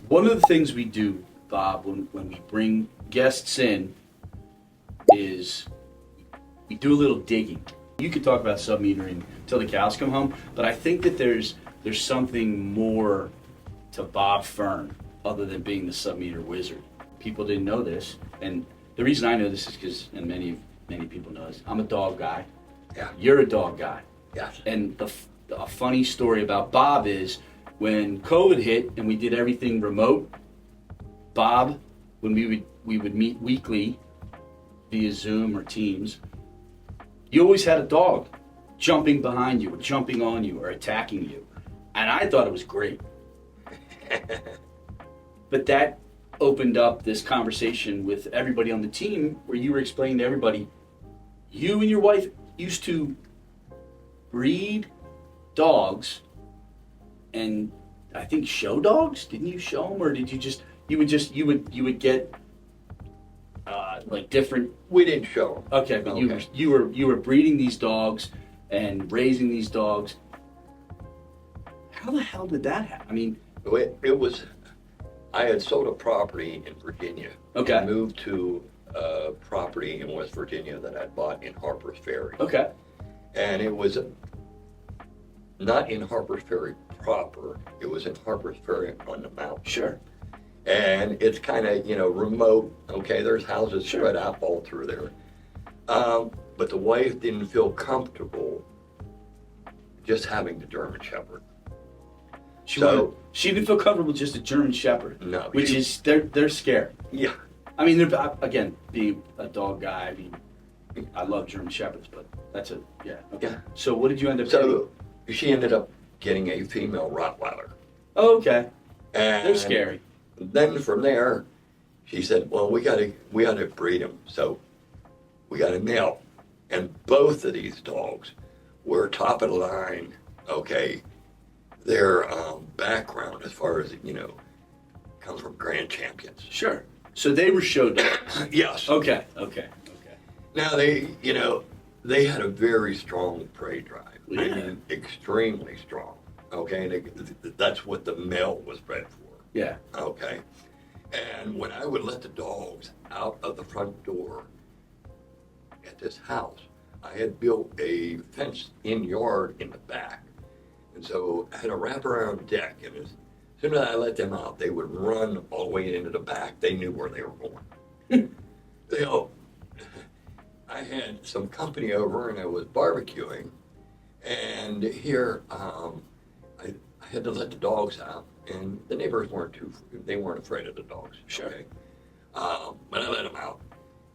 One of the things we do, Bob, when we bring guests in is we do a little digging. You could talk about submetering until the cows come home, but I think that there's something more to Bob Fern other than being the submeter wizard. People didn't know this, and the reason I know this is because, and many people know this, I'm a dog guy. Yeah. You're a dog guy. Yes. And a funny story about Bob is when COVID hit and we did everything remote, Bob, when we would meet weekly via Zoom or Teams, you always had a dog jumping behind you or jumping on you or attacking you. And I thought it was great. But that opened up this conversation with everybody on the team where you were explaining to everybody, you and your wife used to breed dogs and I think show dogs. Didn't you show them, or did you just you would get like different? We didn't show them. Okay, but you were breeding these dogs and raising these dogs. How the hell did that happen? I mean, It was. I had sold a property in Virginia. Okay. And moved to a property in West Virginia that I'd bought in Harper's Ferry. okay, And it was not in Harper's Ferry proper. It was in Harper's Ferry on the mountain. sure, And it's kind of, remote. Okay, there's houses Sure. spread out all through there. But the wife didn't feel comfortable just having the German Shepherd. she didn't feel comfortable with just a German Shepherd. No, which she- is they're scary. Yeah. I mean, they're, again, being a dog guy, I mean, I love German Shepherds, but that's yeah. Okay. Yeah. So what did you end up getting? So she ended up getting a female Rottweiler. Oh, okay. And They're scary. Then from there, she said, "Well, we gotta breed them." So we got a male, and both of these dogs were top of the line. Okay, their background, as far as come from grand champions. Sure. So they were show dogs. Yes. Okay. Now they had a very strong prey drive. I Yeah. mean, extremely strong. Okay, that's what the male was bred for. Yeah. Okay. And when I would let the dogs out of the front door at this house, I had built a fenced-in yard in the back. And so I had a wraparound deck, and as soon as I let them out, they would run all the way into the back. They knew where they were going. I had some company over, and I was barbecuing, and here I had to let the dogs out. And the neighbors weren't afraid of the dogs. Sure. Okay? But I let them out.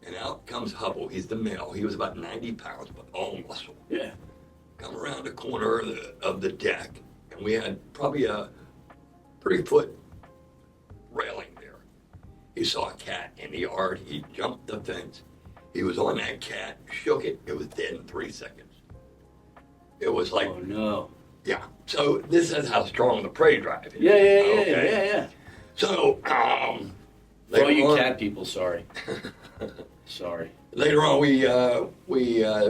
And out comes Hubble. He's the male. He was about 90 pounds, but all muscle. Yeah. Come around the corner of the deck, and we had probably a 3-foot railing there. He saw a cat in the yard. He jumped the fence. He was on that cat, shook it. It was dead in 3 seconds. It was like, Oh no. yeah. So this is how strong the prey drive is. Yeah. So, For all later you on, cat people, sorry. Sorry. later on we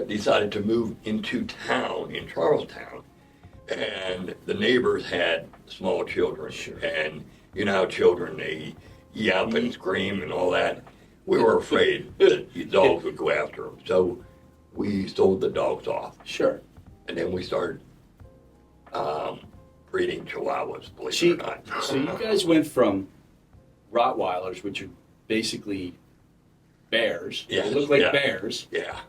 decided to move into town in Charlestown, and the neighbors had small children. Sure. And you know how children, they yelp and scream and all that. We were afraid that the dogs would go after them, so we sold the dogs off, Sure. and then we started breeding Chihuahuas. Believe it or not. So you guys went from Rottweilers, which are basically bears. Yeah, They look like yeah. bears, Yeah,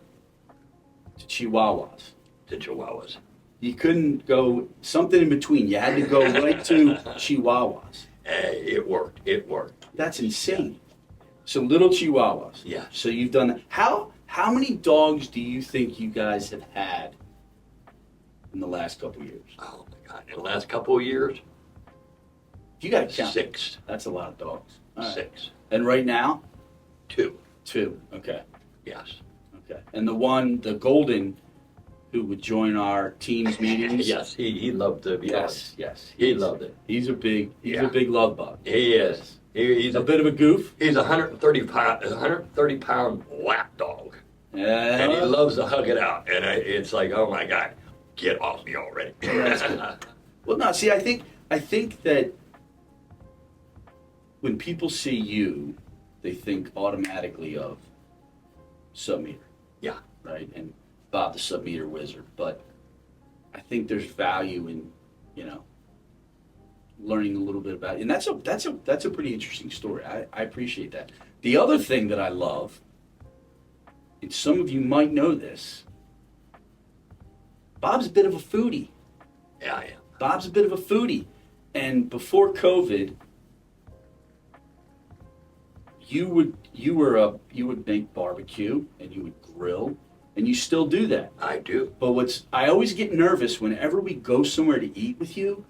to Chihuahuas. the Chihuahuas. You couldn't go something in between. You had to go right to Chihuahuas. Hey, it worked. It worked. That's insane. So little Chihuahuas. Yeah. So you've done that. How many dogs do you think you guys have had in the last couple of years? Oh my God! In the last couple of years, You got to count. 6, That's a lot of dogs. All right. 6, And right now, 2. 2. Okay. Yes. Okay. And the golden, who would join our team's meetings. Yes, he loved the yard. Yes. He loved it. He's a big Yeah. love bug. He is. He's A bit of a goof. He's a 130 pound lap dog, Yeah. and he loves to hug it out. And it's like, oh my God, get off me already. That's good. Well, no. See, I think that when people see you, they think automatically of Submeter, Yeah. right? And Bob the Submeter Wizard. But I think there's value in, you know, learning a little bit about it. And that's a pretty interesting story. I appreciate that. The other thing that I love, and some of you might know this, Bob's a bit of a foodie. Yeah, I am. Bob's a bit of a foodie. And before COVID, you would make barbecue and you would grill, and you still do that. I do. But I always get nervous whenever we go somewhere to eat with you,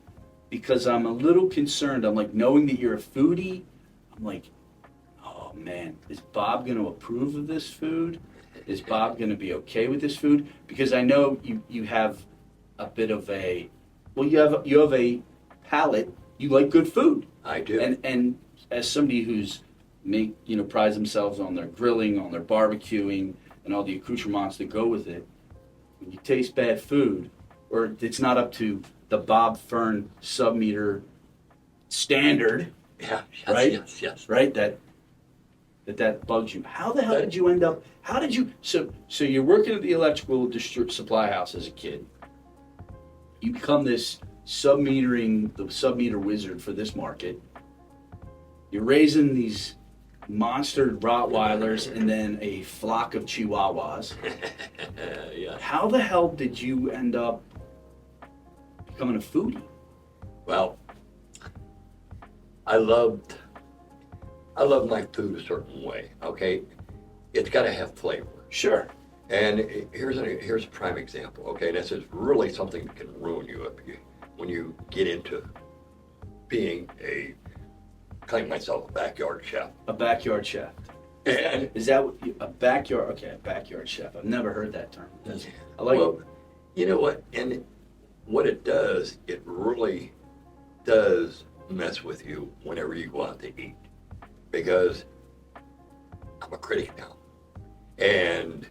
because I'm a little concerned. I'm like, knowing that you're a foodie, I'm like, oh man, is Bob going to approve of this food? Is Bob going to be okay with this food? Because I know you have a bit of a, well, you have a palate. You like good food. I do. And as somebody who's prides themselves on their grilling, on their barbecuing, and all the accoutrements that go with it, when you taste bad food, or it's not up to the Bob Fern Submeter standard, Yeah, yes, right? Yes. Right? That bugs you. How the hell did you end up? How did you? So you're working at the electrical supply house as a kid. You become the Submeter Wizard for this market. You're raising these monster Rottweilers and then a flock of Chihuahuas. Yeah. How the hell did you end up becoming a foodie? Well, I loved my food a certain way. Okay, it's got to have flavor. Sure. And here's a prime example. Okay, this is really something that can ruin you when you get into being calling myself a backyard chef. A backyard chef. And Is that a backyard? Okay, a backyard chef. I've never heard that term. I like it. You know what? And what it does, it really does mess with you whenever you go out to eat, because I'm a critic now. And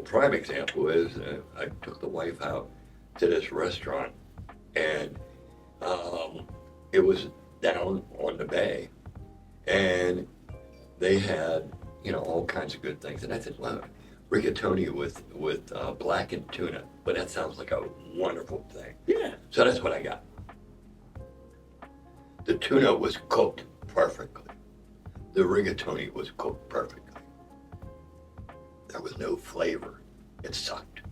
prime example is I took the wife out to this restaurant, and it was down on the bay, and they had all kinds of good things, and I said, well, rigatoni with blackened tuna, but that sounds like a wonderful thing. Yeah. So that's what I got. The tuna was cooked perfectly. The rigatoni was cooked perfectly. There was no flavor. It sucked.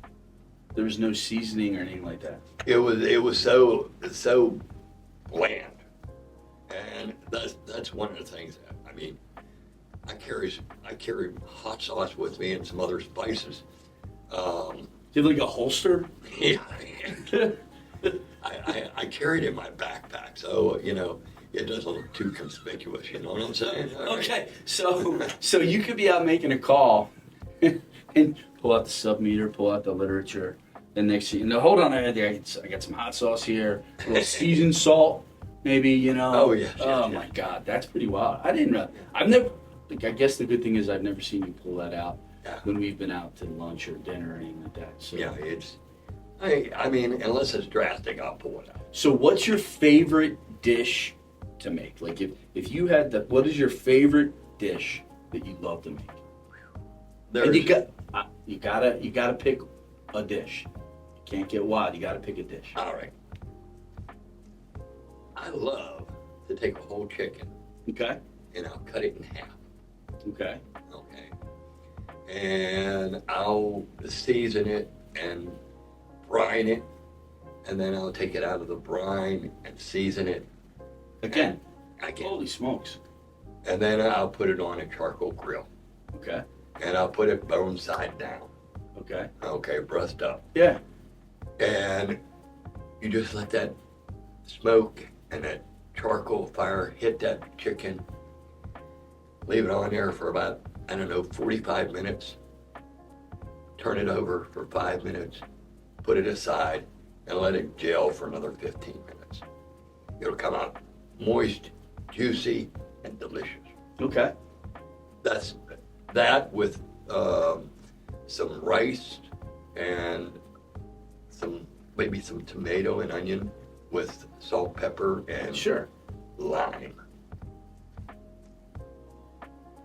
There was no seasoning or anything like that. It was so bland, and that's one of the things. I mean, I carry hot sauce with me and some other spices. Do you have like a holster? Yeah, I carry it in my backpack, so it doesn't look too conspicuous. You know what I'm saying? All right. Okay, so you could be out making a call and pull out the submeter, pull out the literature, and next thing you know, hold on, I got some hot sauce here, a little seasoned salt, maybe. Oh yeah. Oh my God, that's pretty wild. I didn't know. I guess the good thing is I've never seen you pull that out when we've been out to lunch or dinner or anything like that. So. Yeah, I mean, unless it's drastic, I'll pull it out. So what's your favorite dish to make? Like if you had what is your favorite dish that you love to make? And you gotta pick a dish. You can't get wild. You gotta pick a dish. All right. I love to take a whole chicken Okay. and I'll cut it in half. Okay. Okay. And I'll season it and brine it, and then I'll take it out of the brine and season it Again. again. Holy smokes. And then I'll put it on a charcoal grill, Okay. and I'll put it bone side down. Okay. Okay, breast up. Yeah. And you just let that smoke and that charcoal fire hit that chicken. Leave it on there for about, 45 minutes. Turn it over for 5 minutes. Put it aside and let it gel for another 15 minutes. It'll come out moist, juicy, and delicious. Okay. That's that with some rice and maybe some tomato and onion with salt, pepper, and Sure. lime.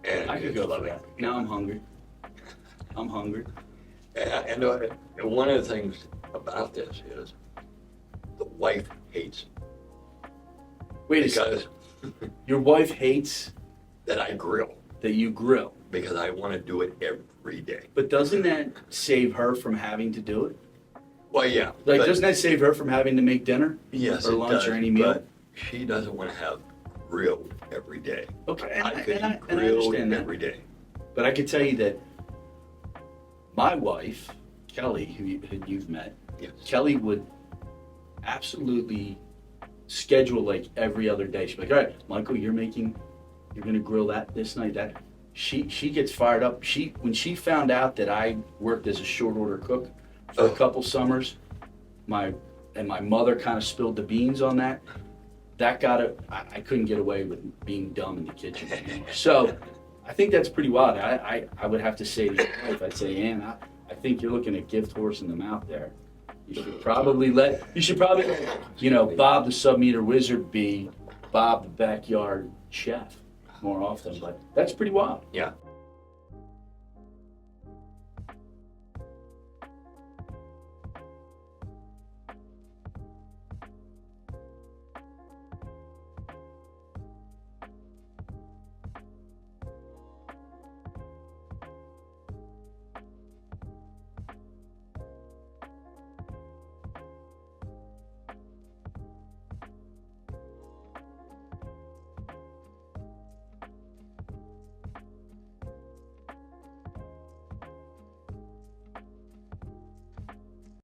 And I could it's go for lovely. that. Now I'm hungry. I'm hungry. And one of the things about this is the wife hates Wait a second. because Your wife hates that I grill that you grill. because I want to do it every day. But doesn't that save her from having to do it? Well, yeah. Like, but- doesn't that save her from having to make dinner? yes, or it lunch does, or any meal? But she doesn't want to have grilled every day. Okay, and I could and eat and I grilled understand that. every day. But I could tell you that my wife, Kelly, who you've met, Yes. Kelly would absolutely schedule like every other day. She'd be like, all right, Michael, you're gonna grill that this night, that. She gets fired up. When she found out that I worked as a short order cook for a couple summers, my mother kind of spilled the beans on that. That got it. I couldn't get away with being dumb in the kitchen anymore. So I think that's pretty wild. I would have to say to your wife, I'd say, Ann, I think you're looking at gift horse in the mouth there. You should probably let Bob the Submeter Wizard be Bob the backyard chef more often. But that's pretty wild. Yeah.